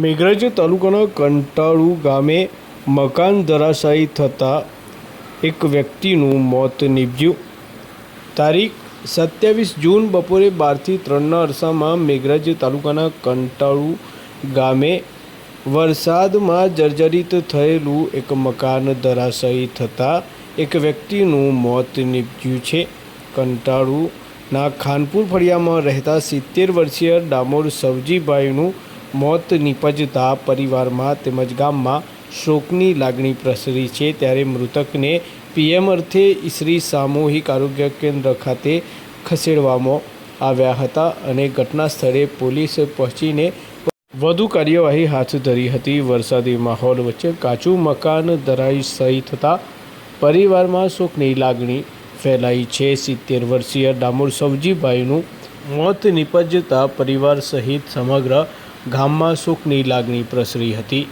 મેઘરજ તાલુકાના કંટાળુ ગામે મકાન ધરાશાયી થતાં એક વ્યક્તિનું મોત નીપજ્યું। તારીખ 27 જૂન બપોરે 12 થી 3ના અરસામાં મેઘરજ તાલુકાના કંટાળુ ગામે વરસાદમાં જર્જરિત થયેલું એક મકાન ધરાશાયી થતાં એક વ્યક્તિનું મોત નીપજ્યું છે। કંટાળુના ખાનપુર ફળિયામાં રહેતા 70 વર્ષીય ડામોર સવજીભાઈનું મોત નીપજતા પરિવારમાં તેમજ ગામમાં શોકની લાગણી પ્રસરી છે। ત્યારે મૃતકને પીએમ અર્થે ઈસરી સામૂહિક આરોગ્ય કેન્દ્ર ખાતે ખસેડવામાં આવ્યા હતા અને ઘટના સ્થળે પોલીસ પહોંચીને વધુ કાર્યવાહી હાથ ધરી હતી। વરસાદી માહોલ વચ્ચે કાચું મકાન ધરાશાયી થતાં પરિવારમાં શોકની લાગણી ફેલાઈ છે। 70 વર્ષીય ડામોર સવજીભાઈનું મોત નીપજતા પરિવાર સહિત સમગ્ર ગામમાં શોકની લાગણી પ્રસરી હતી।